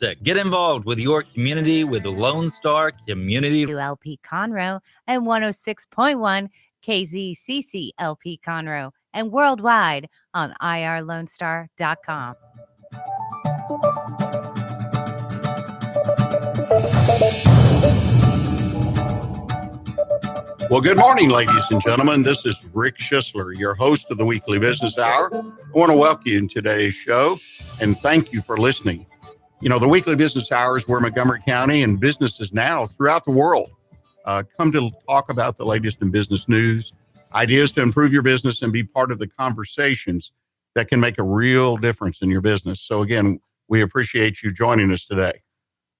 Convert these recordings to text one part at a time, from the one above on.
Get involved with your community with the Lone Star Community. LP Conroe and 106.1 KZCC LP Conroe and worldwide on irlonestar.com. Well, good morning, ladies and gentlemen. This is Rick Schissler, your host of the Weekly Business Hour. I want to welcome you in today's show and thank you for listening. You know, the Weekly Business Hour is where Montgomery County and businesses now throughout the world come to talk about the latest in business news, ideas to improve your business and be part of the conversations that can make a real difference in your business. So again, we appreciate you joining us today.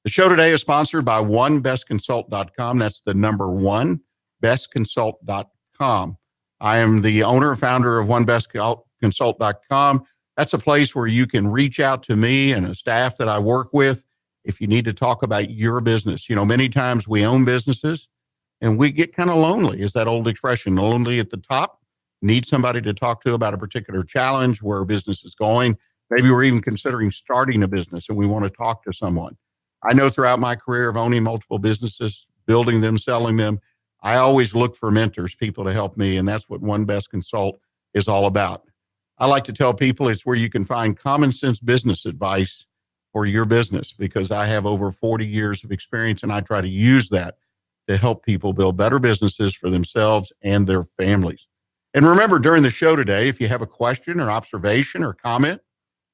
The show today is sponsored by onebestconsult.com. That's the number one, bestconsult.com. I am the owner and founder of onebestconsult.com. That's a place where you can reach out to me and a staff that I work with if you need to talk about your business. You know, many times we own businesses and we get kind of lonely, is that old expression, lonely at the top, need somebody to talk to about a particular challenge, where a business is going. Maybe we're even considering starting a business and we want to talk to someone. I know throughout my career of owning multiple businesses, building them, selling them, I always look for mentors, people to help me. And that's what One Best Consult is all about. I like to tell people it's where you can find common sense business advice for your business, because I have over 40 years of experience and I try to use that to help people build better businesses for themselves and their families. And remember, during the show today, if you have a question or observation or comment,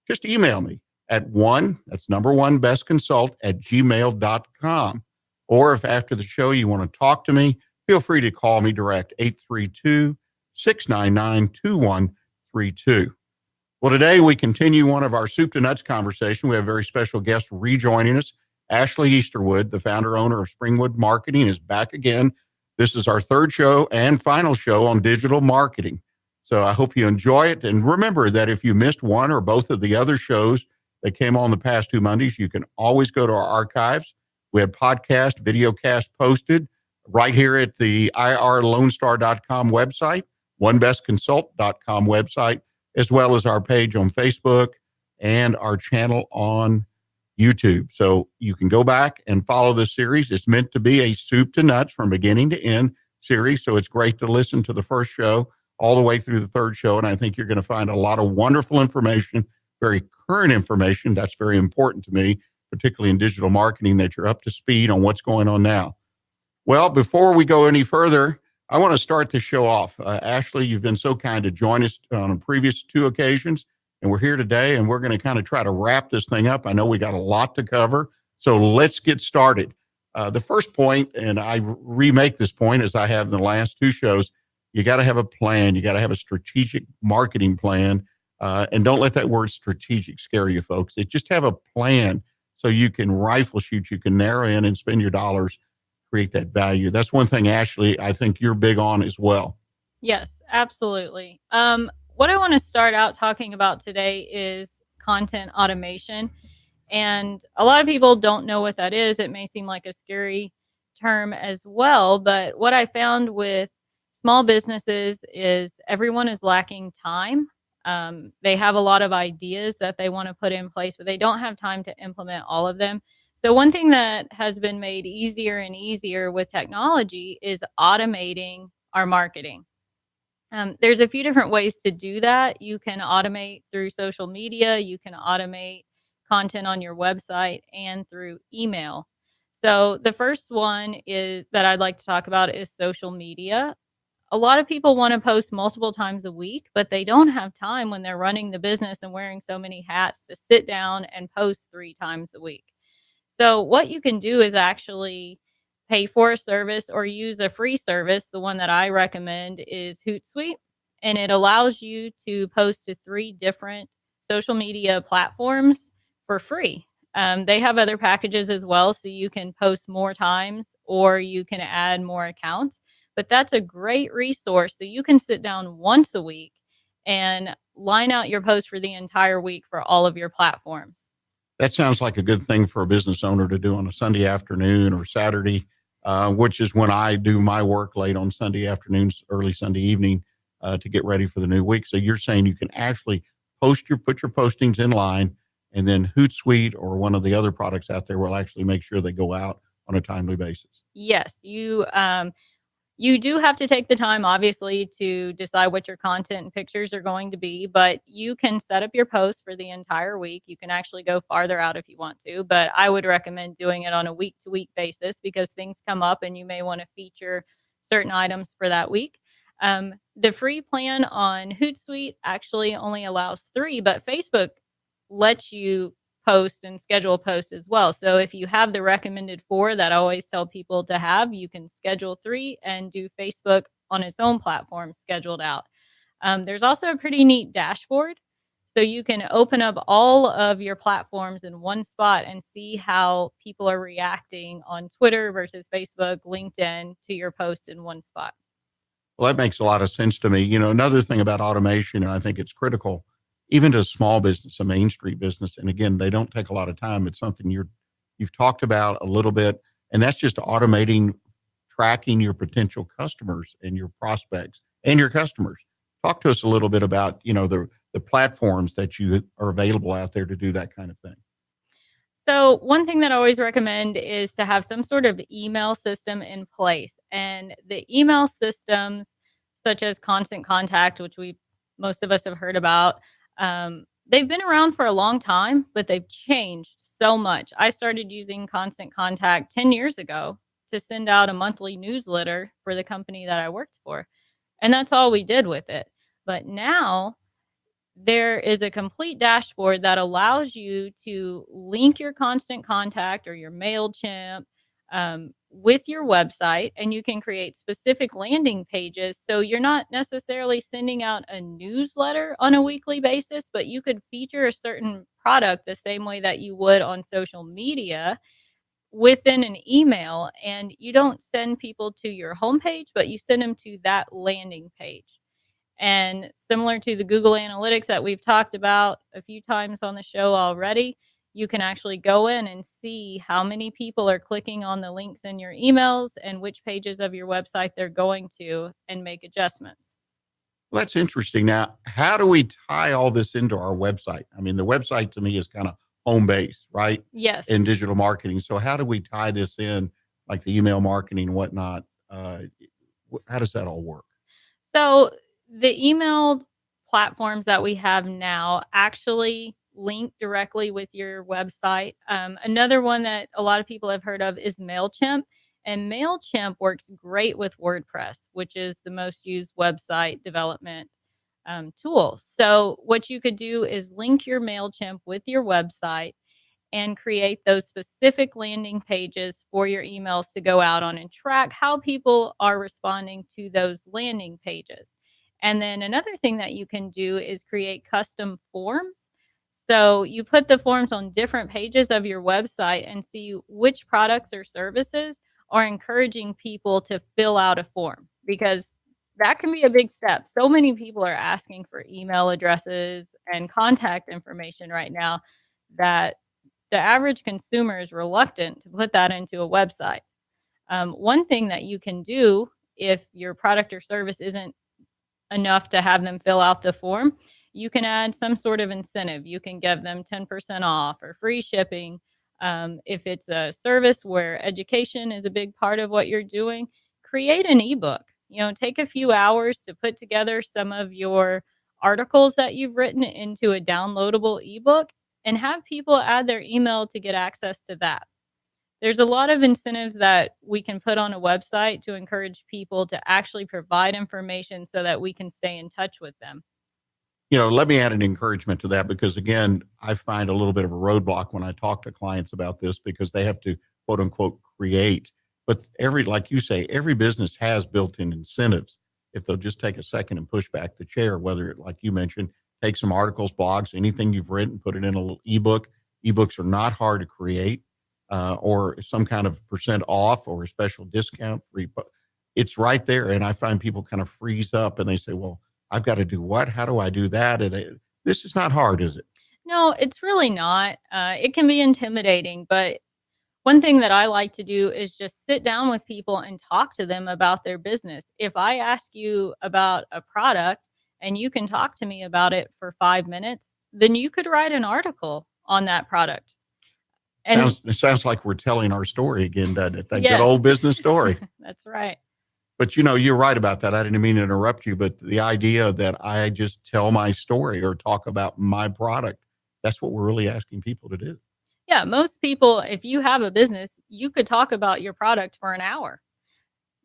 just email me at number one, bestconsult@gmail.com. Or if after the show you want to talk to me, feel free to call me direct, 832-699-2132. Well, today we continue one of our soup to nuts conversation. We have a very special guest rejoining us. Ashley Easterwood, the founder owner of Springwoods Marketing, is back again. This is our third show and final show on digital marketing. So I hope you enjoy it. And remember that if you missed one or both of the other shows that came on the past 2 Mondays, you can always go to our archives. We had podcast, video cast posted right here at the irlonestar.com website, onebestconsult.com website, as well as our page on Facebook and our channel on YouTube. So you can go back and follow this series. It's meant to be a soup to nuts from beginning to end series. So it's great to listen to the first show all the way through the third show. And I think you're going to find a lot of wonderful information, very current information. That's very important to me, particularly in digital marketing, that you're up to speed on what's going on now. Well, before we go any further, I want to start the show off. Ashley, you've been so kind to join us on previous 2 occasions, and we're here today, and we're going to kind of try to wrap this thing up. I know we got a lot to cover, so let's get started. The first point, and I remake this point as I have in the last 2 shows, you got to have a plan. You got to have a strategic marketing plan, and don't let that word strategic scare you, folks. Just have a plan so you can rifle shoot, you can narrow in and spend your dollars, create that value. That's one thing, Ashley, I think you're big on as well. Yes, absolutely. What I want to start out talking about today is content automation. And a lot of people don't know what that is. It may seem like a scary term as well, but what I found with small businesses is everyone is lacking time. They have a lot of ideas that they want to put in place, but they don't have time to implement all of them. So one thing that has been made easier and easier with technology is automating our marketing. There's a few different ways to do that. You can automate through social media. You can automate content on your website and through email. So the first one is that I'd like to talk about is social media. A lot of people want to post multiple times a week, but they don't have time when they're running the business and wearing so many hats to sit down and post 3 times a week. So what you can do is actually pay for a service or use a free service. The one that I recommend is Hootsuite, and it allows you to post to 3 different social media platforms for free. They have other packages as well, so you can post more times or you can add more accounts. But that's a great resource. So you can sit down once a week and line out your post for the entire week for all of your platforms. That sounds like a good thing for a business owner to do on a Sunday afternoon or Saturday, which is when I do my work late on Sunday afternoons, early Sunday evening to get ready for the new week. So you're saying you can actually put your postings in line and then Hootsuite or one of the other products out there will actually make sure they go out on a timely basis. Yes, you do have to take the time, obviously, to decide what your content and pictures are going to be, but you can set up your post for the entire week. You can actually go farther out if you want to, but I would recommend doing it on a week-to-week basis because things come up and you may want to feature certain items for that week. The free plan on Hootsuite actually only allows 3, but Facebook lets you post and schedule posts as well. So if you have the recommended 4 that I always tell people to have, you can schedule 3 and do Facebook on its own platform scheduled out. There's also a pretty neat dashboard. So you can open up all of your platforms in one spot and see how people are reacting on Twitter versus Facebook, LinkedIn to your posts in one spot. Well, that makes a lot of sense to me. Another thing about automation, and I think it's critical, even to a small business, a Main Street business. And again, they don't take a lot of time. It's something you've talked about a little bit, and that's just automating, tracking your potential customers and your prospects and your customers. Talk to us a little bit about, the platforms that you are available out there to do that kind of thing. So one thing that I always recommend is to have some sort of email system in place. And the email systems, such as Constant Contact, which most of us have heard about, they've been around for a long time, but they've changed so much. I started using Constant Contact 10 years ago to send out a monthly newsletter for the company that I worked for. And that's all we did with it. But now there is a complete dashboard that allows you to link your Constant Contact or your MailChimp with your website, and you can create specific landing pages. So you're not necessarily sending out a newsletter on a weekly basis, but you could feature a certain product the same way that you would on social media within an email. And you don't send people to your homepage, but you send them to that landing page. And similar to the Google Analytics that we've talked about a few times on the show already, you can actually go in and see how many people are clicking on the links in your emails and which pages of your website they're going to and make adjustments. Well, that's interesting. Now, how do we tie all this into our website? I mean, the website to me is kind of home base, right? Yes. In digital marketing. So how do we tie this in, like the email marketing and whatnot? How does that all work? So the email platforms that we have now actually link directly with your website. Another one that a lot of people have heard of is MailChimp. And MailChimp works great with WordPress, which is the most used website development tool. So what you could do is link your MailChimp with your website and create those specific landing pages for your emails to go out on and track how people are responding to those landing pages. And then another thing that you can do is create custom forms. So you put the forms on different pages of your website and see which products or services are encouraging people to fill out a form, because that can be a big step. So many people are asking for email addresses and contact information right now that the average consumer is reluctant to put that into a website. One thing that you can do if your product or service isn't enough to have them fill out the form, you can add some sort of incentive. You can give them 10% off or free shipping. If it's a service where education is a big part of what you're doing, create an ebook. Take a few hours to put together some of your articles that you've written into a downloadable ebook and have people add their email to get access to that. There's a lot of incentives that we can put on a website to encourage people to actually provide information so that we can stay in touch with them. Let me add an encouragement to that, because again, I find a little bit of a roadblock when I talk to clients about this, because they have to quote unquote create. But like you say, every business has built-in incentives if they'll just take a second and push back the chair, whether, like you mentioned, take some articles, blogs, anything you've written, put it in a little ebook. Ebooks are not hard to create, or some kind of % off or a special discount free. But it's right there. And I find people kind of freeze up and they say, well, I've got to do what? How do I do that? And this is not hard, is it? No, it's really not. It can be intimidating, but one thing that I like to do is just sit down with people and talk to them about their business. If I ask you about a product and you can talk to me about it for 5 minutes, then you could write an article on that product. And It sounds like we're telling our story again, doesn't it? That Yes. good old business story. That's right. But you're right about that. I didn't mean to interrupt you, but the idea that I just tell my story or talk about my product, that's what we're really asking people to do. Yeah, most people, if you have a business, you could talk about your product for an hour.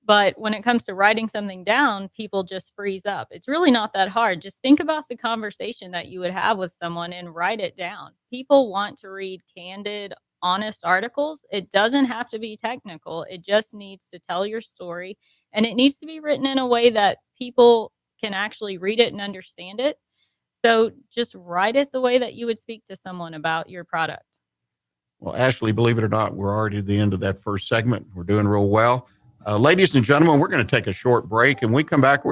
But when it comes to writing something down, people just freeze up. It's really not that hard. Just think about the conversation that you would have with someone and write it down. People want to read candid, honest articles. It doesn't have to be technical. It just needs to tell your story, and it needs to be written in a way that people can actually read it and understand it. So just write it the way that you would speak to someone about your product. Well, Ashley, believe it or not, we're already at the end of that first segment. We're doing real well. Ladies and gentlemen, we're going to take a short break, and when we come back,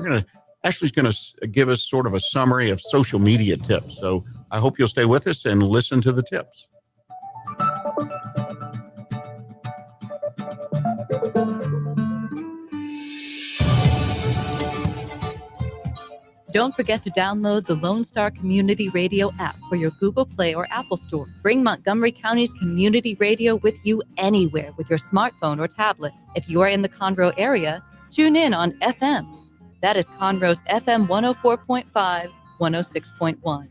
Ashley's going to give us sort of a summary of social media tips. So I hope you'll stay with us and listen to the tips. Don't forget to download the Lone Star Community Radio app for your Google Play or Apple Store. Bring Montgomery County's community radio with you anywhere with your smartphone or tablet. If you are in the Conroe area, tune in on FM. That is Conroe's FM 104.5, 106.1.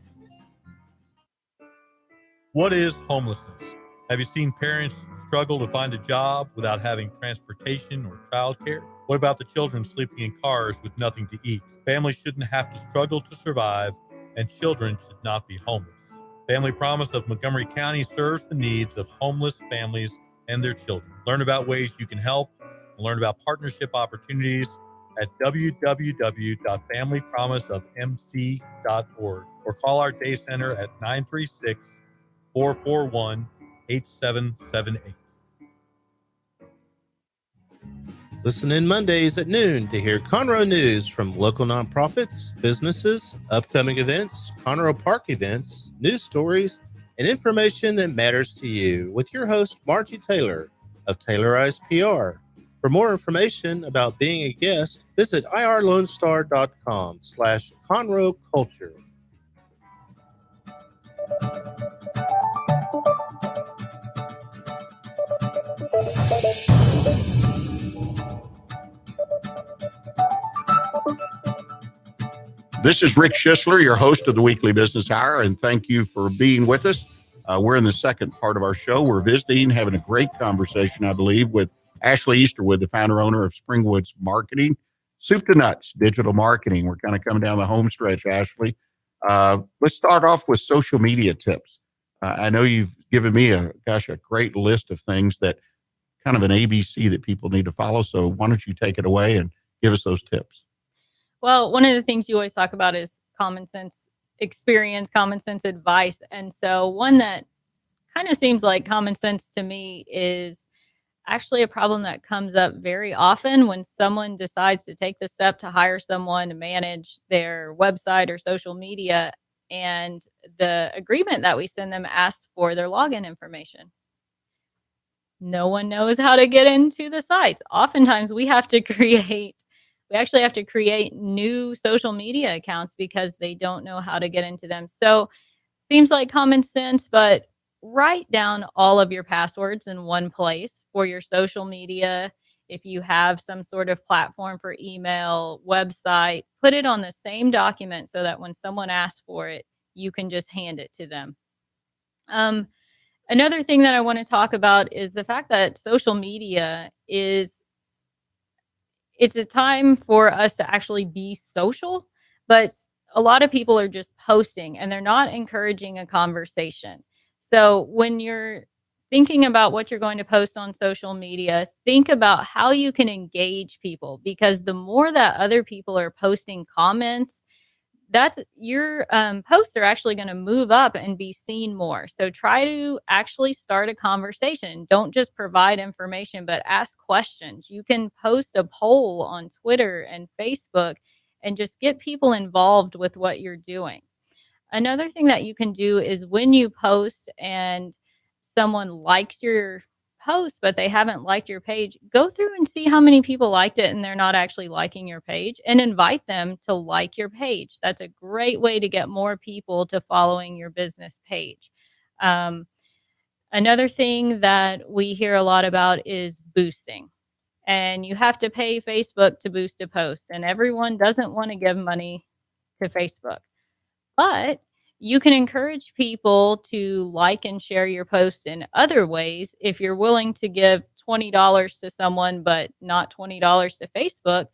What is homelessness? Have you seen parents struggle to find a job without having transportation or childcare? What about the children sleeping in cars with nothing to eat? Families shouldn't have to struggle to survive, and children should not be homeless. Family Promise of Montgomery County serves the needs of homeless families and their children. Learn about ways you can help and learn about partnership opportunities at www.familypromiseofmc.org or call our day center at 936-441-8778. Listen in Mondays at noon to hear Conroe news from local nonprofits, businesses, upcoming events, Conroe Park events, news stories, and information that matters to you with your host, Margie Taylor of Taylorized PR. For more information about being a guest, visit irlonestar.com/Conroe Culture. This is Rick Schissler, your host of the Weekly Business Hour, and thank you for being with us. We're in the second part of our show. We're visiting, having a great conversation, I believe, with Ashley Easterwood, the founder-owner of Springwoods Marketing, soup to nuts, digital marketing. We're kind of coming down the home stretch, Ashley. Let's start off with social media tips. I know you've given me a great list of things that kind of an ABC that people need to follow. So why don't you take it away and give us those tips? Well, one of the things you always talk about is common sense experience, common sense advice. And so one that kind of seems like common sense to me is actually a problem that comes up very often when someone decides to take the step to hire someone to manage their website or social media, and the agreement that we send them asks for their login information. No one knows how to get into the sites. Oftentimes we actually have to create new social media accounts because they don't know how to get into them. So seems like common sense, but write down all of your passwords in one place for your social media. If you have some sort of platform for email, website, put it on the same document so that when someone asks for it, you can just hand it to them. Another thing that I want to talk about is the fact that social media it's a time for us to actually be social, but a lot of people are just posting and they're not encouraging a conversation. So when you're thinking about what you're going to post on social media, think about how you can engage people, because the more that other people are posting comments, that's your posts are actually going to move up and be seen more. So try to actually start a conversation. Don't just provide information, but ask questions. You can post a poll on Twitter and Facebook and just get people involved with what you're doing. Another thing that you can do is when you post and someone likes your post, but they haven't liked your page, go through and see how many people liked it and they're not actually liking your page, and invite them to like your page. That's a great way to get more people to following your business page. Another thing that we hear a lot about is boosting. And you have to pay Facebook to boost a post. And everyone doesn't want to give money to Facebook. But you can encourage people to like and share your post in other ways. If you're willing to give $20 to someone, but not $20 to Facebook,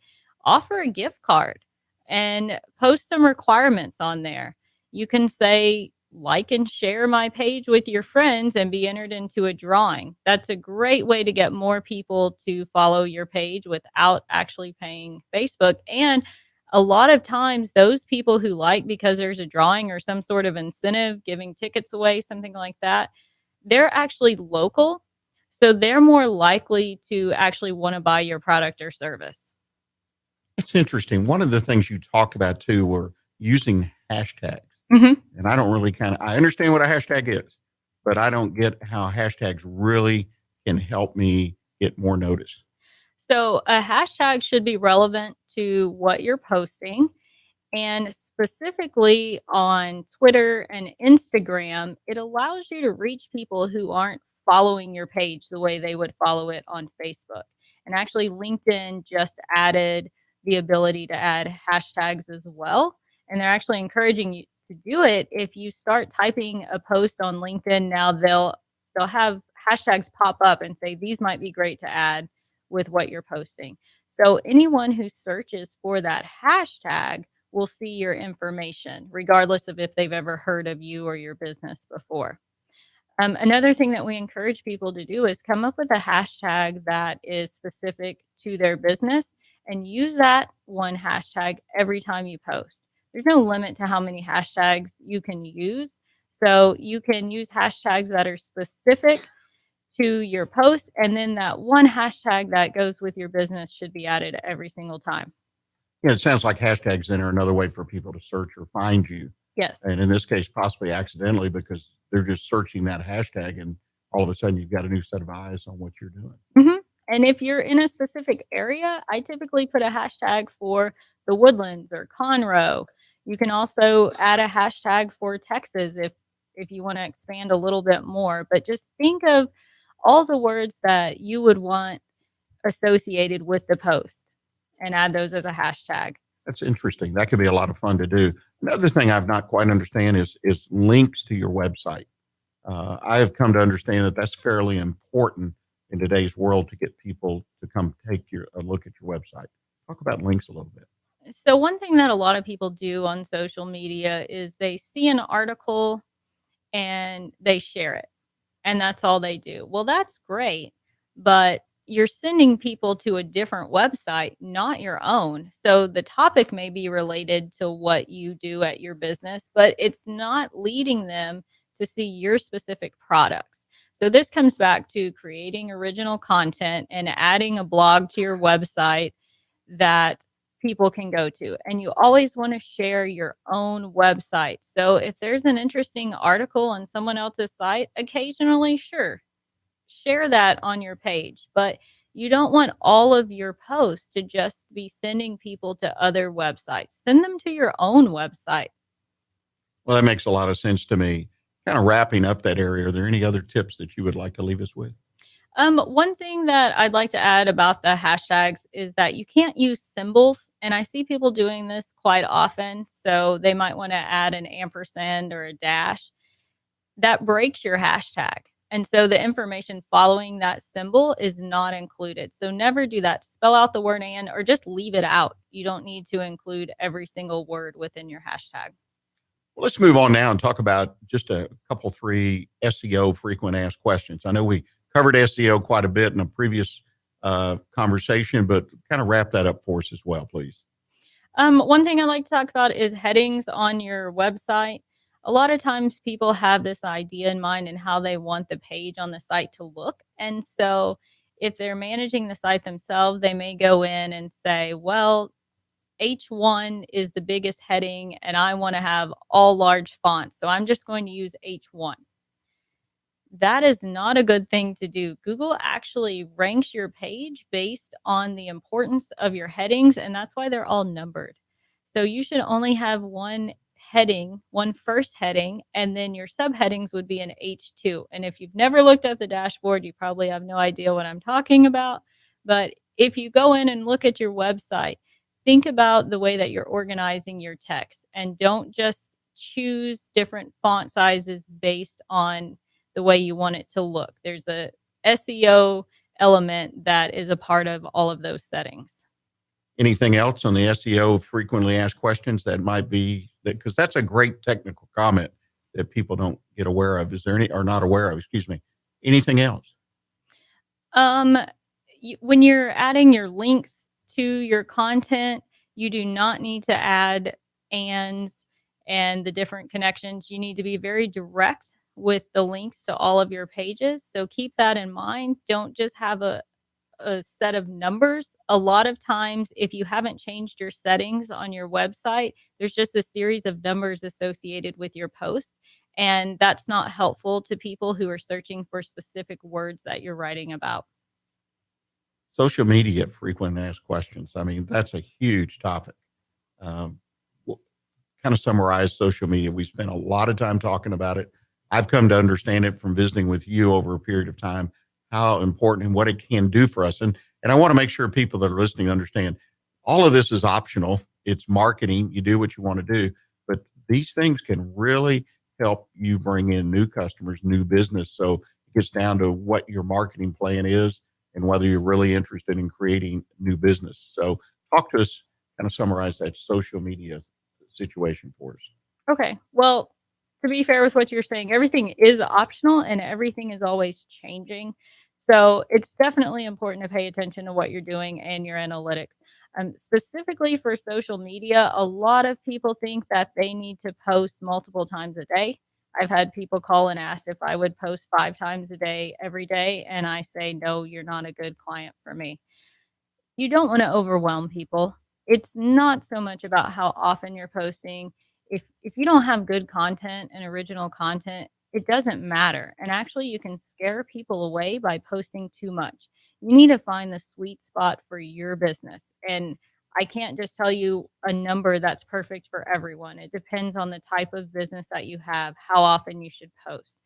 offer a gift card and post some requirements on there. You can say, like and share my page with your friends and be entered into a drawing. That's a great way to get more people to follow your page without actually paying Facebook. And a lot of times those people who like because there's a drawing or some sort of incentive, giving tickets away, something like that, they're actually local. So they're more likely to actually want to buy your product or service. It's interesting. One of the things you talked about too were using hashtags. Mm-hmm. And I don't really I understand what a hashtag is, but I don't get how hashtags really can help me get more notice. So a hashtag should be relevant to what you're posting. And specifically on Twitter and Instagram, it allows you to reach people who aren't following your page the way they would follow it on Facebook. And actually, LinkedIn just added the ability to add hashtags as well. And they're actually encouraging you to do it. If you start typing a post on LinkedIn now, they'll have hashtags pop up and say these might be great to add with what you're posting. So anyone who searches for that hashtag will see your information, regardless of if they've ever heard of you or your business before. Another thing that we encourage people to do is come up with a hashtag that is specific to their business and use that one hashtag every time you post. There's no limit to how many hashtags you can use. So you can use hashtags that are specific to your post, and then that one hashtag that goes with your business should be added every single time. Yeah, it sounds like hashtags then are another way for people to search or find you. Yes. And in this case, possibly accidentally, because they're just searching that hashtag and all of a sudden you've got a new set of eyes on what you're doing. Mm-hmm. And if you're in a specific area, I typically put a hashtag for the Woodlands or Conroe. You can also add a hashtag for Texas if you want to expand a little bit more. But just think of all the words that you would want associated with the post and add those as a hashtag. That's interesting. That could be a lot of fun to do. Another thing I've not quite understand is links to your website. I have come to understand that that's fairly important in today's world to get people to come take a look at your website. Talk about links a little bit. So one thing that a lot of people do on social media is they see an article and they share it, and that's all they do. Well, that's great, but you're sending people to a different website, not your own. So the topic may be related to what you do at your business, but it's not leading them to see your specific products. So this comes back to creating original content and adding a blog to your website that people can go to. And you always want to share your own website. So if there's an interesting article on someone else's site, occasionally, sure, share that on your page. But you don't want all of your posts to just be sending people to other websites. Send them to your own website. Well, that makes a lot of sense to me. Kind of wrapping up that area, are there any other tips that you would like to leave us with? One thing that I'd like to add about the hashtags is that you can't use symbols. And I see people doing this quite often. So they might want to add an ampersand or a dash. That breaks your hashtag. And so the information following that symbol is not included. So never do that. Spell out the word "and" or just leave it out. You don't need to include every single word within your hashtag. Well, let's move on now and talk about just a couple, 3 SEO frequent asked questions. I know we covered SEO quite a bit in a previous conversation, but kind of wrap that up for us as well, please. One thing I like to talk about is headings on your website. A lot of times people have this idea in mind and how they want the page on the site to look. And so if they're managing the site themselves, they may go in and say, well, H1 is the biggest heading and I want to have all large fonts. So I'm just going to use H1. That is not a good thing to do. Google actually ranks your page based on the importance of your headings, and that's why they're all numbered. So you should only have one heading, one first heading, and then your subheadings would be an H2. And if you've never looked at the dashboard, you probably have no idea what I'm talking about. But if you go in and look at your website, think about the way that you're organizing your text, and don't just choose different font sizes based on the way you want it to look. There's a SEO element that is a part of all of those settings. Anything else on the SEO frequently asked questions that might be that, because that's a great technical comment that people don't get aware of. Is there any, or not aware of, excuse me, anything else? When you're adding your links to your content, you do not need to add ands and the different connections. You need to be very direct with the links to all of your pages. So keep that in mind. Don't just have a set of numbers. A lot of times, if you haven't changed your settings on your website, there's just a series of numbers associated with your post. And that's not helpful to people who are searching for specific words that you're writing about. Social media frequently asked questions. I mean, that's a huge topic. Kind of summarize social media. We spent a lot of time talking about it. I've come to understand it from visiting with you over a period of time, how important and what it can do for us. And I want to make sure people that are listening understand all of this is optional. It's marketing. You do what you want to do, but these things can really help you bring in new customers, new business. So it gets down to what your marketing plan is and whether you're really interested in creating new business. So talk to us, kind of summarize that social media situation for us. Okay. Well, to be fair with what you're saying, everything is optional and everything is always changing. So it's definitely important to pay attention to what you're doing and your analytics. Specifically for social media, a lot of people think that they need to post multiple times a day. I've had people call and ask if I would post 5 times a day every day. And I say, no, you're not a good client for me. You don't want to overwhelm people. It's not so much about how often you're posting. If you don't have good content and original content, it doesn't matter. And actually, you can scare people away by posting too much. You need to find the sweet spot for your business. And I can't just tell you a number that's perfect for everyone. It depends on the type of business that you have, how often you should post.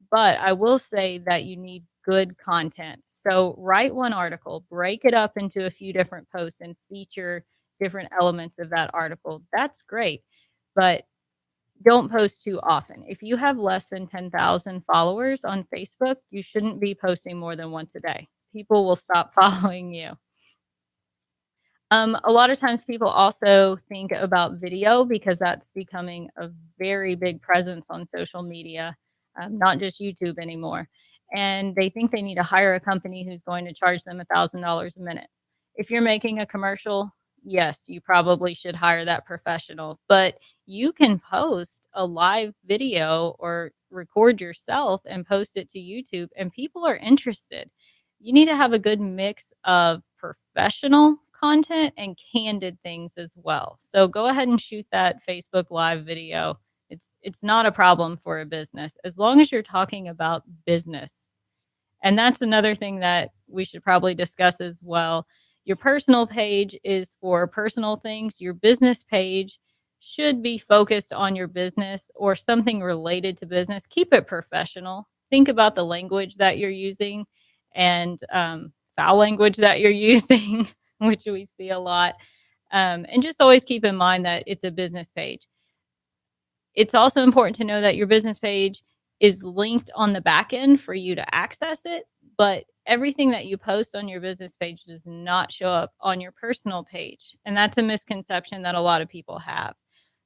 But I will say that you need good content. So write one article, break it up into a few different posts and feature different elements of that article. That's great. But don't post too often. If you have less than 10,000 followers on Facebook, you shouldn't be posting more than once a day. People will stop following you. A lot of times people also think about video because that's becoming a very big presence on social media, not just YouTube anymore. And they think they need to hire a company who's going to charge them $1,000 a minute. If you're making a commercial, yes, you probably should hire that professional, but you can post a live video or record yourself and post it to YouTube and people are interested. You need to have a good mix of professional content and candid things as well. So go ahead and shoot that Facebook live video. It's not a problem for a business as long as you're talking about business. And that's another thing that we should probably discuss as well. Your personal page is for personal things. Your business page should be focused on your business or something related to business. Keep it professional. Think about the language that you're using and foul language that you're using, which we see a lot. And just always keep in mind that it's a business page. It's also important to know that your business page is linked on the back end for you to access it, but everything that you post on your business page does not show up on your personal page. And that's a misconception that a lot of people have.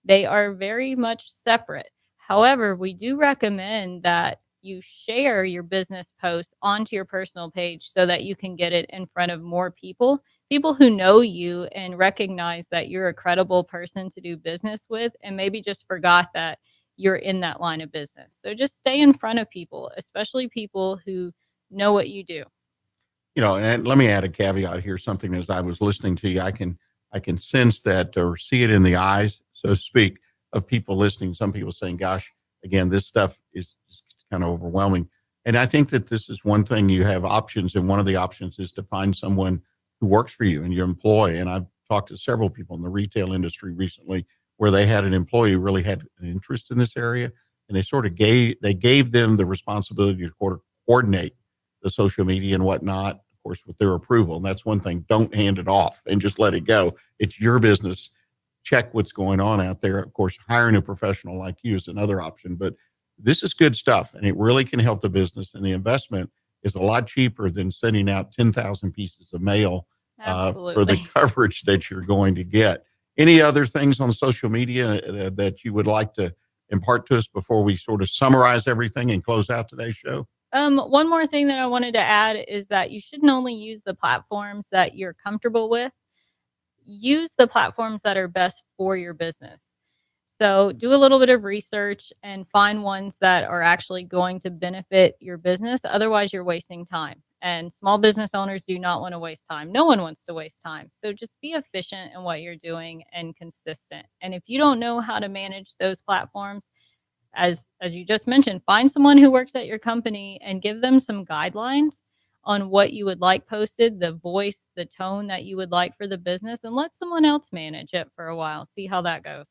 They are very much separate. However, we do recommend that you share your business post onto your personal page so that you can get it in front of more people who know you and recognize that you're a credible person to do business with and maybe just forgot that you're in that line of business. So just stay in front of people, especially people who know what you do. You know, and let me add a caveat here, something as I was listening to you, I can sense that or see it in the eyes, so to speak, of people listening. Some people saying, gosh, again, this stuff is just kind of overwhelming. And I think that this is one thing, you have options. And one of the options is to find someone who works for you and you employ. And I've talked to several people in the retail industry recently where they had an employee who really had an interest in this area, and they sort of gave them the responsibility to coordinate the social media and whatnot, of course, with their approval. And that's one thing. Don't hand it off and just let it go. It's your business. Check what's going on out there. Of course, hiring a professional like you is another option, but this is good stuff, and it really can help the business. And the investment is a lot cheaper than sending out 10,000 pieces of mail for the coverage that you're going to get. Any other things on social media that you would like to impart to us before we sort of summarize everything and close out today's show? One more thing that I wanted to add is that you shouldn't only use the platforms that you're comfortable with. Use the platforms that are best for your business. So do a little bit of research and find ones that are actually going to benefit your business. Otherwise, you're wasting time. And small business owners do not want to waste time. No one wants to waste time. So just be efficient in what you're doing and consistent. And if you don't know how to manage those platforms, as you just mentioned, find someone who works at your company and give them some guidelines on what you would like posted, the voice, the tone that you would like for the business, and let someone else manage it for a while. See how that goes.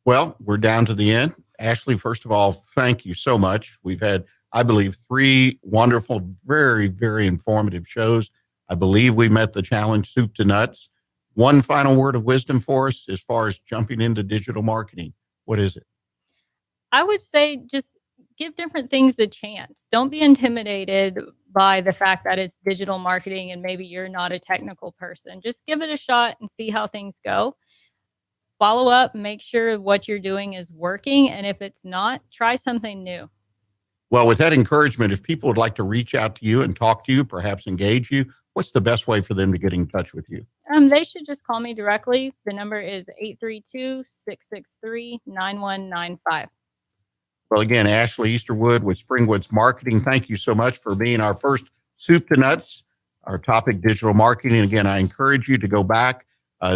Well, we're down to the end. Ashley, first of all, thank you so much. We've had, I believe, 3 wonderful, very, very informative shows. I believe we met the challenge soup to nuts. One final word of wisdom for us as far as jumping into digital marketing. What is it? I would say just give different things a chance. Don't be intimidated by the fact that it's digital marketing and maybe you're not a technical person. Just give it a shot and see how things go. Follow up, make sure what you're doing is working. And if it's not, try something new. Well, with that encouragement, if people would like to reach out to you and talk to you, perhaps engage you, what's the best way for them to get in touch with you? They should just call me directly. The number is 832-663-9195. Well, again, Ashley Easterwood with Springwoods Marketing, thank you so much for being our first soup to nuts, our topic, digital marketing. Again, I encourage you to go back.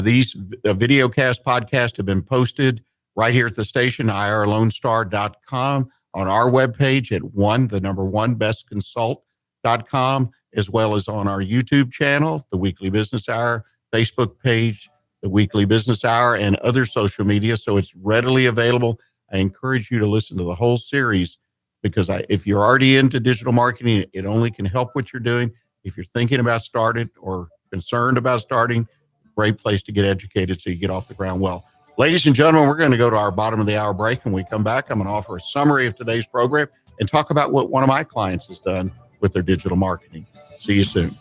These videocast podcasts have been posted right here at the station, irlonestar.com, on our webpage at 1bestconsult.com, as well as on our YouTube channel, The Weekly Business Hour, Facebook page, The Weekly Business Hour, and other social media. So it's readily available. I encourage you to listen to the whole series because if you're already into digital marketing, it only can help what you're doing. If you're thinking about starting or concerned about starting, great place to get educated so you get off the ground well. Ladies and gentlemen, we're going to go to our bottom of the hour break. When we come back, I'm going to offer a summary of today's program and talk about what one of my clients has done with their digital marketing. See you soon.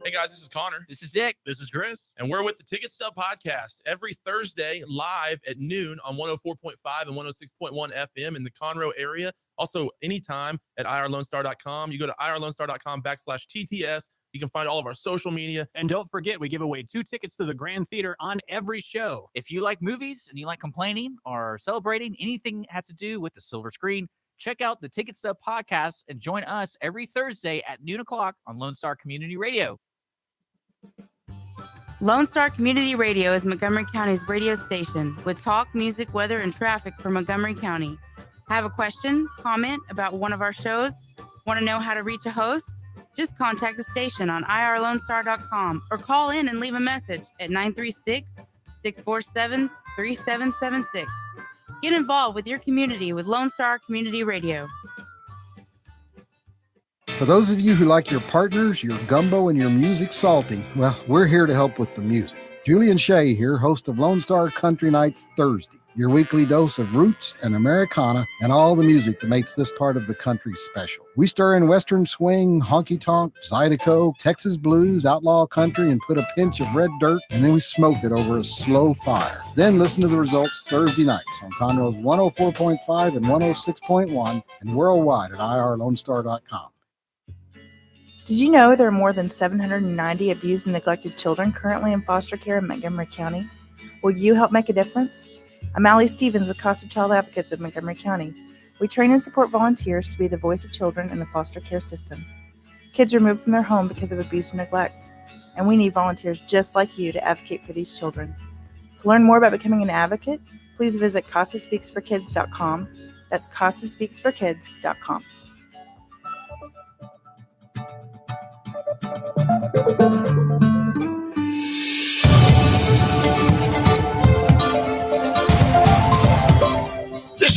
Hey guys, this is Connor. This is Dick. This is Chris. And we're with the Ticket Stub Podcast every Thursday live at noon on 104.5 and 106.1 FM in the Conroe area. Also, anytime at irlonestar.com. You go to irlonestar.com/TTS. You can find all of our social media. And don't forget, we give away 2 tickets to the Grand Theater on every show. If you like movies and you like complaining or celebrating anything that has to do with the silver screen, check out the Ticket Stub Podcast and join us every Thursday at noon o'clock on Lone Star Community Radio. Lone Star Community Radio is Montgomery County's radio station with talk, music, weather, and traffic for Montgomery County. Have a question, comment about one of our shows? Want to know how to reach a host? Just contact the station on irlonestar.com or call in and leave a message at 936-647-3776. Get involved with your community with Lone Star Community Radio. For those of you who like your partners, your gumbo, and your music salty, well, we're here to help with the music. Julian Shea here, host of Lone Star Country Nights Thursday, your weekly dose of roots and Americana and all the music that makes this part of the country special. We stir in Western swing, honky-tonk, Zydeco, Texas blues, outlaw country, and put a pinch of red dirt, and then we smoke it over a slow fire. Then listen to the results Thursday nights on Conroe's 104.5 and 106.1 and worldwide at irlonestar.com. Did you know there are more than 790 abused and neglected children currently in foster care in Montgomery County? Will you help make a difference? I'm Allie Stevens with Casa Child Advocates of Montgomery County. We train and support volunteers to be the voice of children in the foster care system. Kids are removed from their home because of abuse and neglect, and we need volunteers just like you to advocate for these children. To learn more about becoming an advocate, please visit CasaSpeaksForKids.com. That's CasaSpeaksForKids.com. This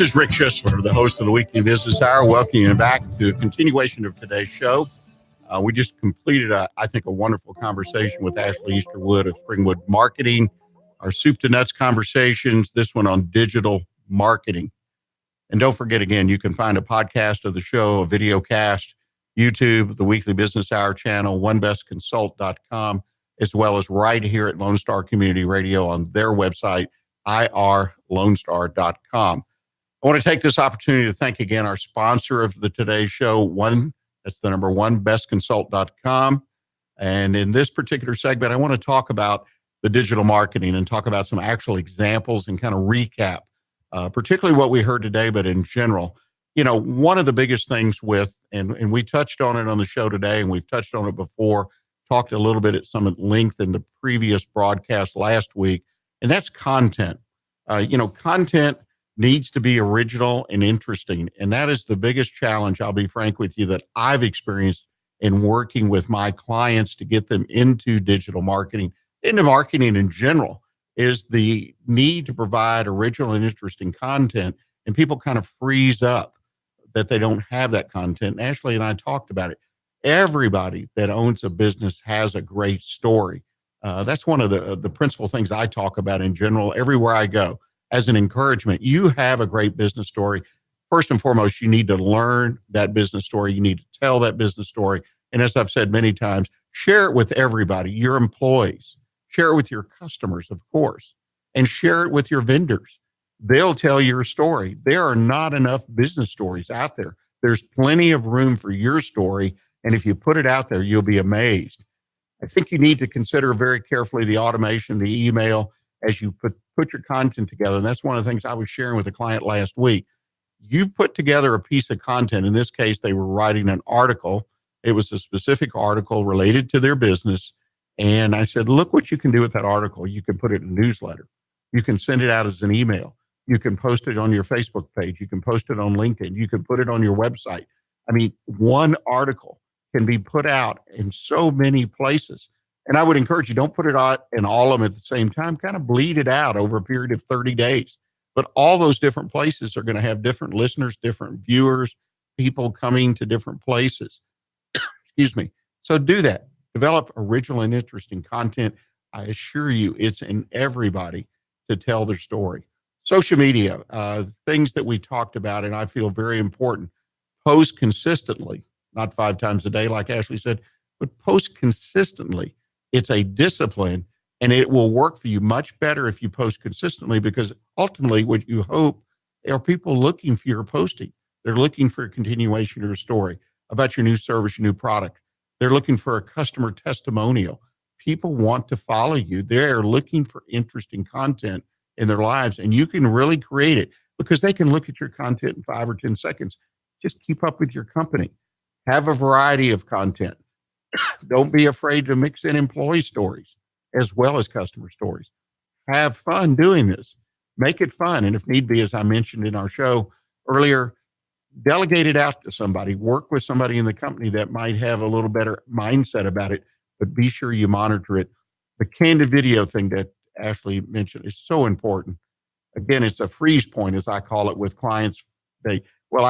is Rick Schissler, the host of the Weekly Business Hour. Welcome you back to a continuation of today's show. We just completed, I think, a wonderful conversation with Ashley Easterwood of Springwoods Marketing. Our soup to nuts conversations, this one on digital marketing. And don't forget, again, you can find a podcast of the show, a video cast, YouTube, the Weekly Business Hour channel, onebestconsult.com, as well as right here at Lone Star Community Radio on their website, irlonestar.com. I want to take this opportunity to thank again our sponsor of today's show, that's the number one, bestconsult.com. And in this particular segment, I want to talk about the digital marketing and talk about some actual examples and kind of recap, particularly what we heard today, but in general. You know, one of the biggest things and we touched on it on the show today, and we've touched on it before, talked a little bit at some length in the previous broadcast last week, and that's content. Content needs to be original and interesting. And that is the biggest challenge, I'll be frank with you, that I've experienced in working with my clients to get them into digital marketing, into marketing in general, is the need to provide original and interesting content. And people kind of freeze up that they don't have that content. And Ashley and I talked about it. Everybody that owns a business has a great story. That's one of the principal things I talk about in general, everywhere I go. As an encouragement, you have a great business story. First and foremost, you need to learn that business story. You need to tell that business story. And as I've said many times, share it with everybody, your employees, share it with your customers, of course, and share it with your vendors. They'll tell your story. There are not enough business stories out there. There's plenty of room for your story. And if you put it out there, you'll be amazed. I think you need to consider very carefully the automation, the email, as you put your content together. And that's one of the things I was sharing with a client last week. You put together a piece of content. In this case, they were writing an article. It was a specific article related to their business. And I said, look what you can do with that article. You can put it in a newsletter. You can send it out as an email. You can post it on your Facebook page. You can post it on LinkedIn. You can put it on your website. I mean, one article can be put out in so many places. And I would encourage you, don't put it out in all of them at the same time. Kind of bleed it out over a period of 30 days. But all those different places are going to have different listeners, different viewers, people coming to different places. Excuse me. So do that. Develop original and interesting content. I assure you, it's in everybody to tell their story. Social media, things that we talked about, and I feel very important. Post consistently, not 5 times a day, like Ashley said, but post consistently. It's a discipline, and it will work for you much better if you post consistently, because ultimately what you hope are people looking for your posting. They're looking for a continuation of your story about your new service, your new product. They're looking for a customer testimonial. People want to follow you. They're looking for interesting content in their lives, and you can really create it because they can look at your content in 5 or 10 seconds. Just keep up with your company. Have a variety of content. Don't be afraid to mix in employee stories as well as customer stories. Have fun doing this. Make it fun. And if need be, as I mentioned in our show earlier, delegate it out to somebody. Work with somebody in the company that might have a little better mindset about it, but be sure you monitor it. The candid video thing that Ashley mentioned is so important. Again, it's a freeze point, as I call it, with clients. I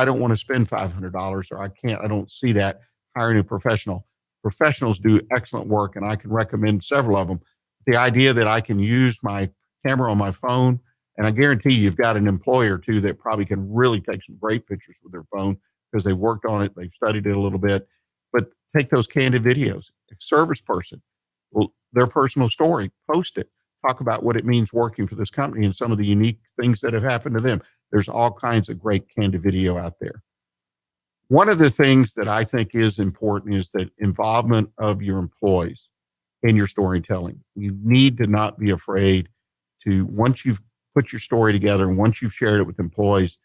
don't want to spend $500, or I don't see that. Hire a new professional. Professionals do excellent work, and I can recommend several of them. The idea that I can use my camera on my phone, and I guarantee you've got an employer too that probably can really take some great pictures with their phone because they've worked on it, they've studied it a little bit. But take those candid videos. A service person, their personal story, post it. Talk about what it means working for this company and some of the unique things that have happened to them. There's all kinds of great candid video out there. One of the things that I think is important is the involvement of your employees in your storytelling. You need to not be afraid to, once you've put your story together and once you've shared it with employees,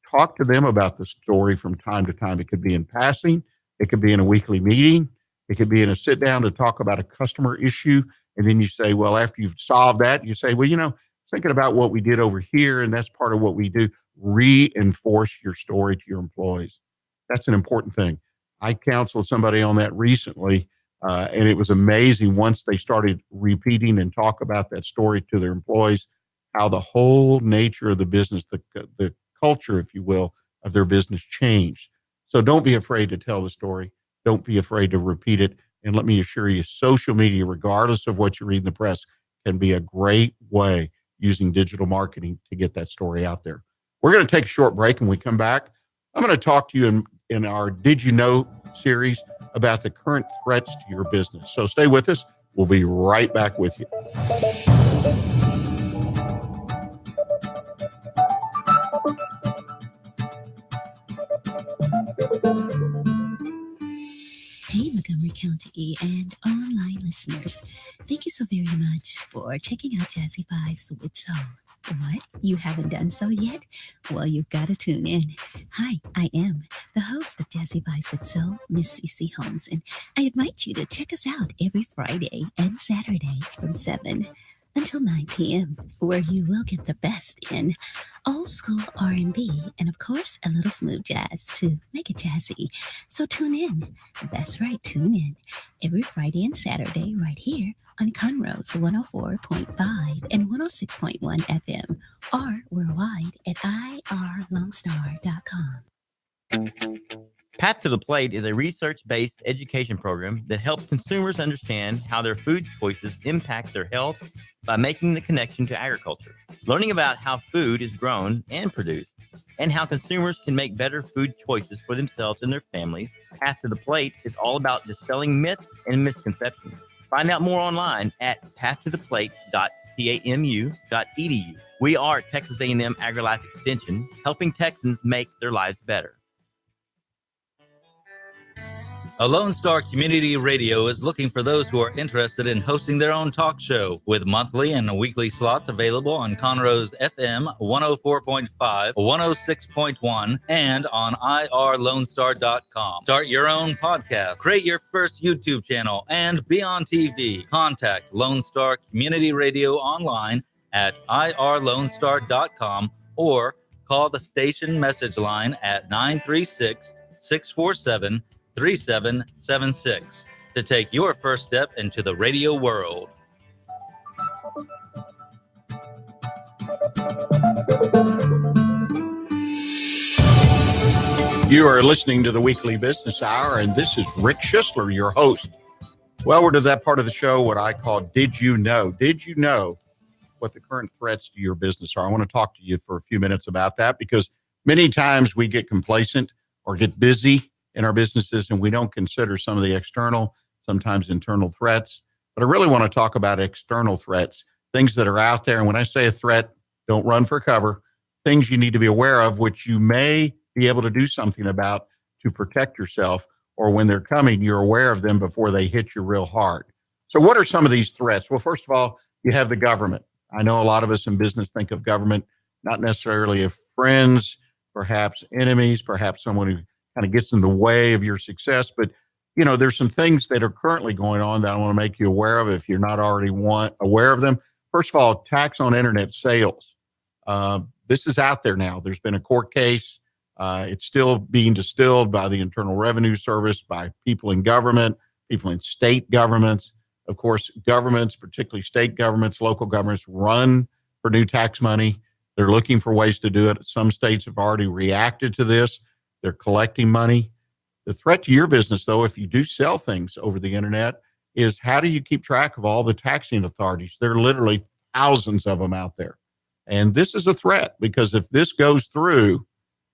talk to them about the story from time to time. It could be in passing. It could be in a weekly meeting. It could be in a sit down to talk about a customer issue. And then you say, well, after you've solved that, you say, well, thinking about what we did over here, and that's part of what we do. Reinforce your story to your employees. That's an important thing. I counseled somebody on that recently And it was amazing once they started repeating and talk about that story to their employees, how the whole nature of the business, the culture, if you will, of their business changed. So don't be afraid to tell the story. Don't be afraid to repeat it. And let me assure you, social media, regardless of what you read in the press, can be a great way using digital marketing to get that story out there. We're going to take a short break. And when we come back, I'm going to talk to you in our Did You Know series about the current threats to your business. So stay with us. We'll be right back with you. Hey, Montgomery County and online listeners. Thank you so very much for checking out Jazzy Vibes with Soul. What? You haven't done so yet? Well, you've got to tune in. Hi, I am the host of Jazzy Vibes with Soul, Miss CC Holmes, and I invite you to check us out every Friday and Saturday from 7 until 9 p.m., where you will get the best in old school R&B and, of course, a little smooth jazz to make it jazzy. So tune in. That's right, tune in every Friday and Saturday right here on Conroe's 104.5 and 106.1 FM, or worldwide at irlonestar.com. Path to the Plate is a research-based education program that helps consumers understand how their food choices impact their health by making the connection to agriculture, learning about how food is grown and produced, and how consumers can make better food choices for themselves and their families. Path to the Plate is all about dispelling myths and misconceptions. Find out more online at pathtotheplate.tamu.edu. We are Texas A&M AgriLife Extension, helping Texans make their lives better. A Lone Star Community Radio is looking for those who are interested in hosting their own talk show with monthly and weekly slots available on Conroe's FM 104.5, 106.1, and on irlonestar.com. Start your own podcast, create your first YouTube channel, and be on TV. Contact Lone Star Community Radio online at irlonestar.com or call the station message line at 936-647-3776 to take your first step into the radio world. You are listening to the Weekly Business Hour, and this is Rick Schissler, your host. Well, we're to that part of the show, what I call Did You Know? Did you know what the current threats to your business are? I want to talk to you for a few minutes about that, because many times we get complacent or get busy in our businesses and we don't consider some of the external, sometimes internal threats. But I really want to talk about external threats, things that are out there. And when I say a threat, don't run for cover, things you need to be aware of, which you may be able to do something about to protect yourself, or when they're coming, you're aware of them before they hit you real hard. So what are some of these threats? Well, first of all, you have the government. I know a lot of us in business think of government not necessarily as friends, perhaps enemies, perhaps someone who kind of gets in the way of your success. But, you know, there's some things that are currently going on that I want to make you aware of if you're not already aware of them. First of all, tax on internet sales. This is out there now. There's been a court case. It's still being distilled by the Internal Revenue Service, by people in government, people in state governments. Of course, governments, particularly state governments, local governments, run for new tax money. They're looking for ways to do it. Some states have already reacted to this. They're collecting money. The threat to your business, though, if you do sell things over the internet, is how do you keep track of all the taxing authorities? There are literally thousands of them out there. And this is a threat, because if this goes through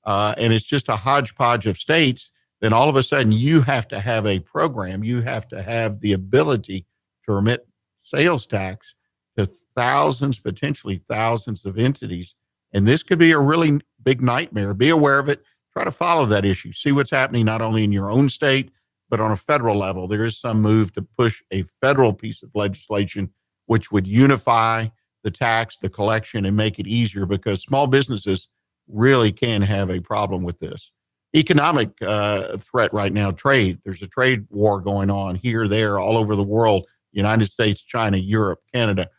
and it's just a hodgepodge of states, then all of a sudden you have to have a program. You have to have the ability to remit sales tax to thousands, potentially thousands of entities. And this could be a really big nightmare. Be aware of it. Try to follow that issue. See what's happening not only in your own state, but on a federal level. There is some move to push a federal piece of legislation which would unify the tax, the collection, and make it easier, because small businesses really can have a problem with this. Economic threat right now, trade. There's a trade war going on here, there, all over the world. United States, China, Europe, Canada.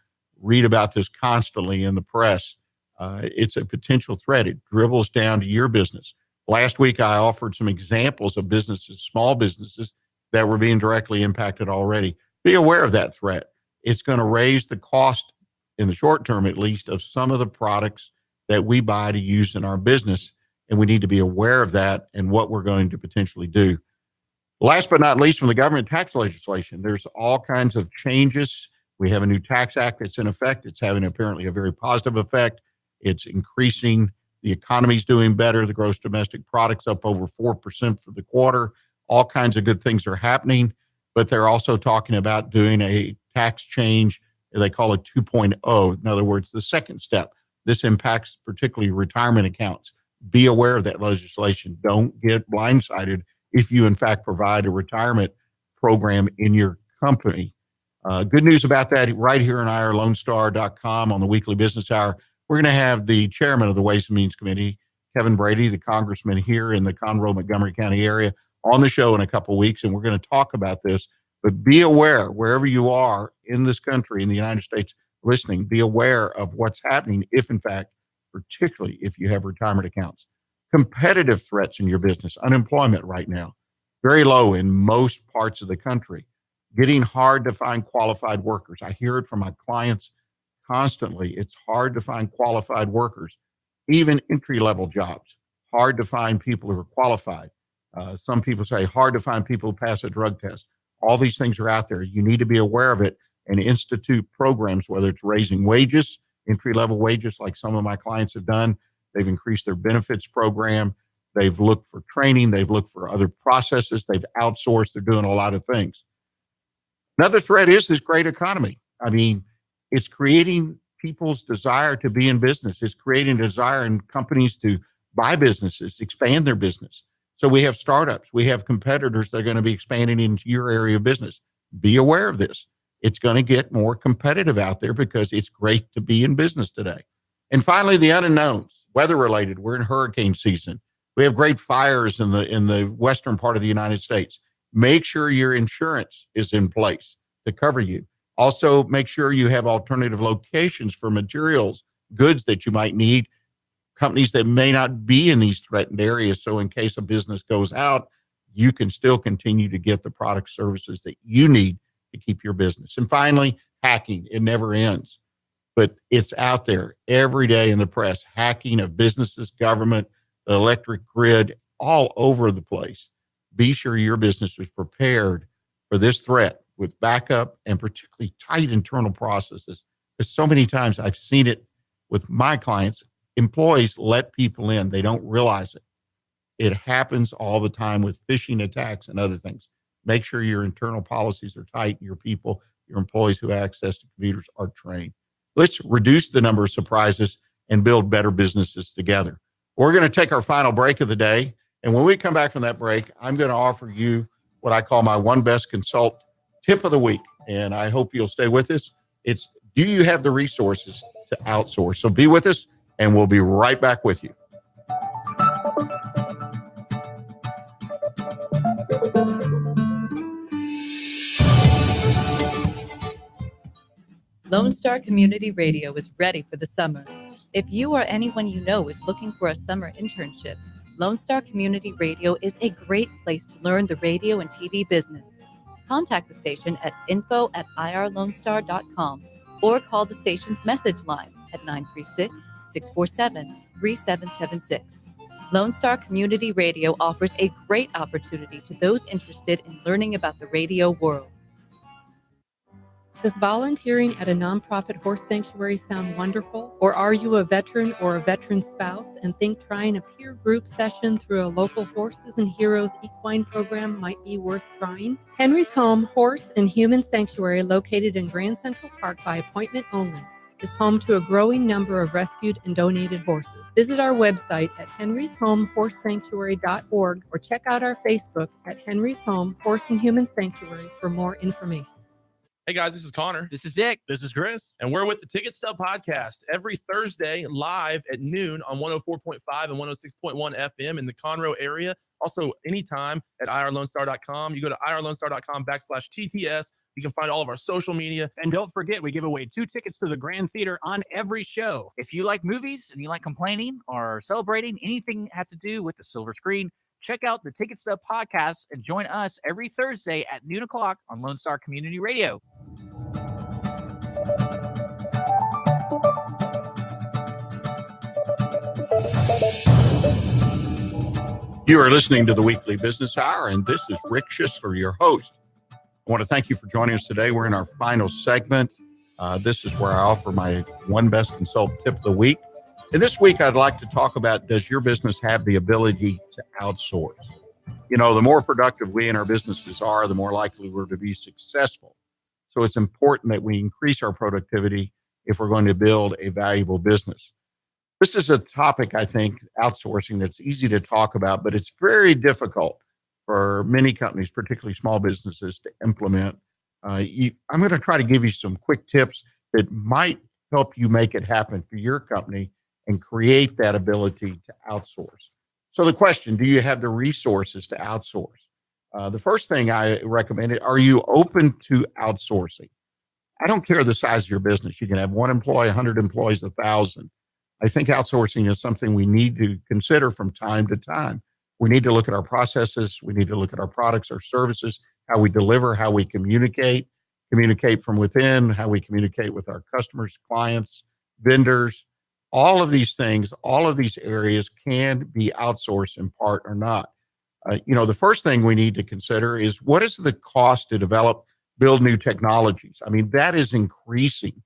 Read about this constantly in the press. It's a potential threat. It dribbles down to your business. Last week, I offered some examples of businesses, small businesses, that were being directly impacted already. Be aware of that threat. It's going to raise the cost in the short term, at least, of some of the products that we buy to use in our business. And we need to be aware of that and what we're going to potentially do. Last but not least, from the government tax legislation, there's all kinds of changes. We have a new tax act that's in effect. It's having apparently a very positive effect. It's increasing. The economy's doing better. The gross domestic product's up over 4% for the quarter. All kinds of good things are happening, but they're also talking about doing a tax change. They call it 2.0. In other words, the second step. This impacts particularly retirement accounts. Be aware of that legislation. Don't get blindsided if you, in fact, provide a retirement program in your company. Good news about that right here on irlonestar.com on the weekly business hour. We're going to have the chairman of the Ways and Means Committee, Kevin Brady, the congressman here in the Conroe, Montgomery County area, on the show in a couple of weeks, and we're going to talk about this. But be aware, wherever you are in this country, in the United States, listening, be aware of what's happening if, in fact, particularly if you have retirement accounts. Competitive threats in your business, unemployment right now, very low in most parts of the country. Getting hard to find qualified workers. I hear it from my clients constantly. It's hard to find qualified workers, even entry-level jobs. Hard to find people who are qualified. Some people say hard to find people who pass a drug test. All these things are out there. You need to be aware of it and institute programs, whether it's raising wages, entry-level wages, like some of my clients have done. They've increased their benefits program. They've looked for training. They've looked for other processes. They've outsourced. They're doing a lot of things. Another threat is this great economy. I mean, it's creating people's desire to be in business. It's creating a desire in companies to buy businesses, expand their business. So we have startups. We have competitors that are going to be expanding into your area of business. Be aware of this. It's going to get more competitive out there because it's great to be in business today. And finally, the unknowns, weather-related. We're in hurricane season. We have great fires in the western part of the United States. Make sure your insurance is in place to cover you. Also, make sure you have alternative locations for materials, goods that you might need, companies that may not be in these threatened areas. So in case a business goes out, you can still continue to get the product services that you need to keep your business. And finally, hacking. It never ends, but it's out there every day in the press. Hacking of businesses, government, the electric grid, all over the place. Be sure your business is prepared for this threat with backup and particularly tight internal processes. Because so many times I've seen it with my clients. Employees let people in. They don't realize it. It happens all the time with phishing attacks and other things. Make sure your internal policies are tight. Your people, your employees who have access to computers are trained. Let's reduce the number of surprises and build better businesses together. We're going to take our final break of the day. And when we come back from that break, I'm going to offer you what I call my One Best Consult tip of the week. And I hope you'll stay with us. It's, do you have the resources to outsource? So be with us, and we'll be right back with you. Lone Star Community Radio is ready for the summer. If you or anyone you know is looking for a summer internship, Lone Star Community Radio is a great place to learn the radio and TV business. Contact the station at info@irlonestar.com or call the station's message line at 936-647-3776. Lone Star Community Radio offers a great opportunity to those interested in learning about the radio world. Does volunteering at a nonprofit horse sanctuary sound wonderful? Or are you a veteran or a veteran spouse and think trying a peer group session through a local Horses and Heroes equine program might be worth trying? Henry's Home Horse and Human Sanctuary, located in Grand Central Park by appointment only, is home to a growing number of rescued and donated horses. Visit our website at henryshomehorsesanctuary.org or check out our Facebook at Henry's Home Horse and Human Sanctuary for more information. Hey guys, this is Connor. This is Dick. This is Chris. And we're with the Ticket Stub Podcast every Thursday live at noon on 104.5 and 106.1 FM in the Conroe area. Also, anytime at irlonestar.com. You go to irlonestar.com/TTS. You can find all of our social media. And don't forget, we give away 2 tickets to the Grand Theater on every show. If you like movies and you like complaining or celebrating anything that has to do with the silver screen, Check out the Ticket Stub podcast and join us every Thursday at noon o'clock on Lone Star Community Radio. You are listening to the Weekly Business Hour, and this is Rick Schissler, your host. I want to thank you for joining us today. We're in our final segment. This is where I offer my one best consultant tip of the week. And this week, I'd like to talk about, does your business have the ability to outsource? You know, the more productive we and our businesses are, the more likely we're to be successful. So it's important that we increase our productivity if we're going to build a valuable business. This is a topic, I think, outsourcing, that's easy to talk about, but it's very difficult for many companies, particularly small businesses, to implement. I'm going to try to give you some quick tips that might help you make it happen for your company and create that ability to outsource. So the question, do you have the resources to outsource? The first thing I recommend, are you open to outsourcing? I don't care the size of your business. You can have 1 employee, 100 employees, 1,000. I think outsourcing is something we need to consider from time to time. We need to look at our processes. We need to look at our products, our services, how we deliver, how we communicate from within, how we communicate with our customers, clients, vendors. All of these things, all of these areas can be outsourced in part or not. The first thing we need to consider is, what is the cost to build new technologies? I mean, that is increasing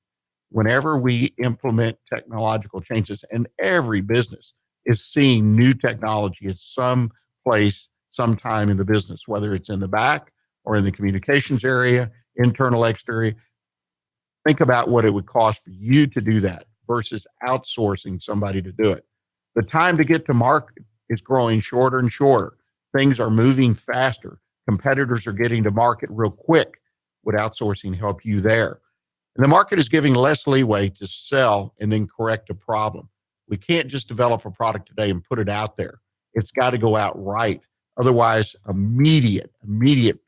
whenever we implement technological changes, and every business is seeing new technology at some place, sometime in the business, whether it's in the back or in the communications area, internal, exterior. Think about what it would cost for you to do that versus outsourcing somebody to do it. The time to get to market is growing shorter and shorter. Things are moving faster. Competitors are getting to market real quick. Would outsourcing help you there? And the market is giving less leeway to sell and then correct a problem. We can't just develop a product today and put it out there. It's got to go out right. Otherwise, immediate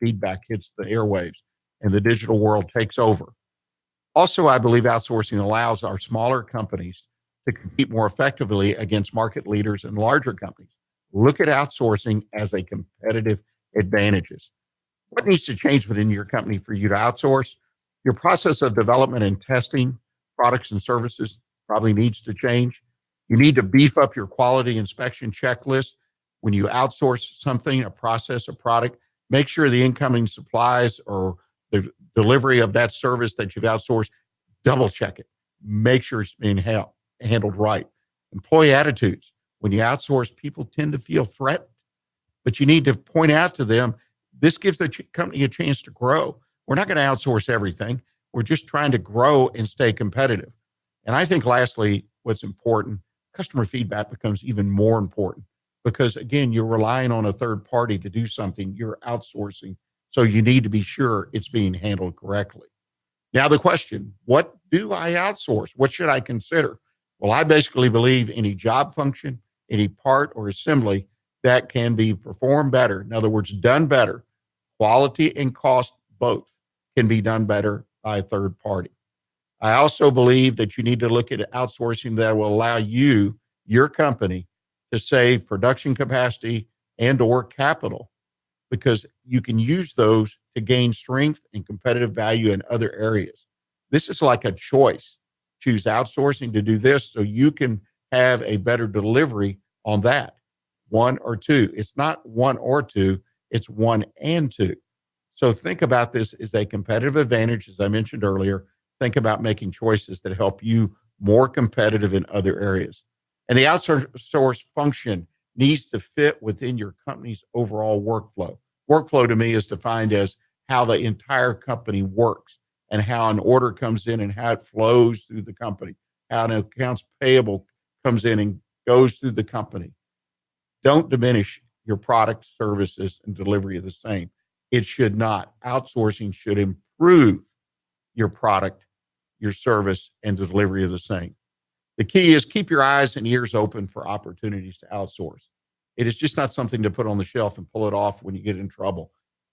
feedback hits the airwaves and the digital world takes over. Also, I believe outsourcing allows our smaller companies to compete more effectively against market leaders and larger companies. Look at outsourcing as a competitive advantage. What needs to change within your company for you to outsource? Your process of development and testing products and services probably needs to change. You need to beef up your quality inspection checklist. When you outsource something, a process, a product, make sure the incoming supplies or the delivery of that service that you've outsourced, double check it. Make sure it's being handled right. Employee attitudes. When you outsource, people tend to feel threatened, but you need to point out to them, this gives the company a chance to grow. We're not going to outsource everything. We're just trying to grow and stay competitive. And I think lastly, what's important, customer feedback becomes even more important because, again, you're relying on a third party to do something. You're outsourcing. So you need to be sure it's being handled correctly. Now the question, what do I outsource? What should I consider? Well, I basically believe any job function, any part or assembly that can be performed better, in other words, done better, quality and cost both can be done better by a third party. I also believe that you need to look at outsourcing that will allow you, your company, to save production capacity and or capital, because you can use those to gain strength and competitive value in other areas. This is like a choice. Choose outsourcing to do this so you can have a better delivery on that. 1 or 2. It's not 1 or 2, it's 1 and 2. So think about this as a competitive advantage. As I mentioned earlier, think about making choices that help you more competitive in other areas. And the outsource function needs to fit within your company's overall workflow. Workflow to me is defined as how the entire company works and how an order comes in and how it flows through the company, how an accounts payable comes in and goes through the company. Don't diminish your product, services, and delivery of the same. It should not. Outsourcing should improve your product, your service, and the delivery of the same. The key is keep your eyes and ears open for opportunities to outsource. It is just not something to put on the shelf and pull it off when you get in trouble.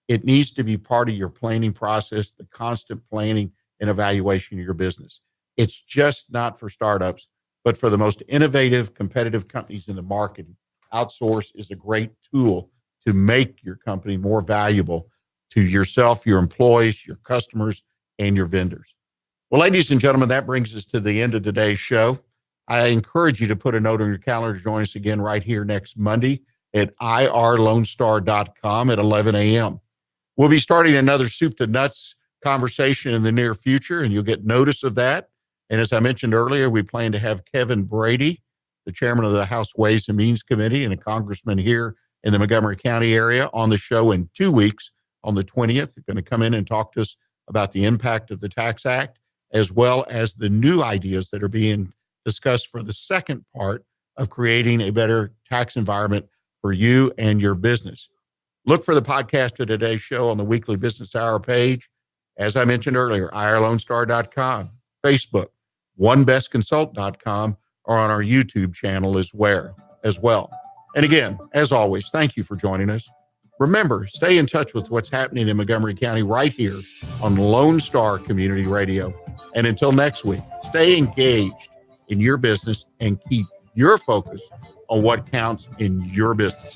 It needs to be part of your planning process, the constant planning and evaluation of your business. It's just not for startups, but for the most innovative, competitive companies in the market. outsource is a great tool to make your company more valuable to yourself, your employees, your customers, and your vendors. Well, ladies and gentlemen, that brings us to the end of today's show. I encourage you to put a note on your calendar to join us again right here next Monday at irlonestar.com at 11 a.m. We'll be starting another Soup to Nuts conversation in the near future, and you'll get notice of that. And as I mentioned earlier, we plan to have Kevin Brady, the chairman of the House Ways and Means Committee and a congressman here in the Montgomery County area, on the show in 2 weeks on the 20th. They're going to come in and talk to us about the impact of the Tax Act, as well as the new ideas that are being discussed for the second part of creating a better tax environment for you and your business. Look for the podcast of today's show on the Weekly Business Hour page. As I mentioned earlier, irlonestar.com, Facebook, onebestconsult.com, or on our YouTube channel as well. And again, as always, thank you for joining us. Remember, stay in touch with what's happening in Montgomery County right here on Lone Star Community Radio. And until next week, stay engaged in your business and keep your focus on what counts in your business.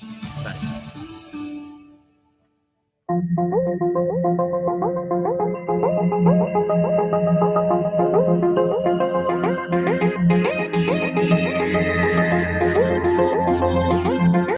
Thanks.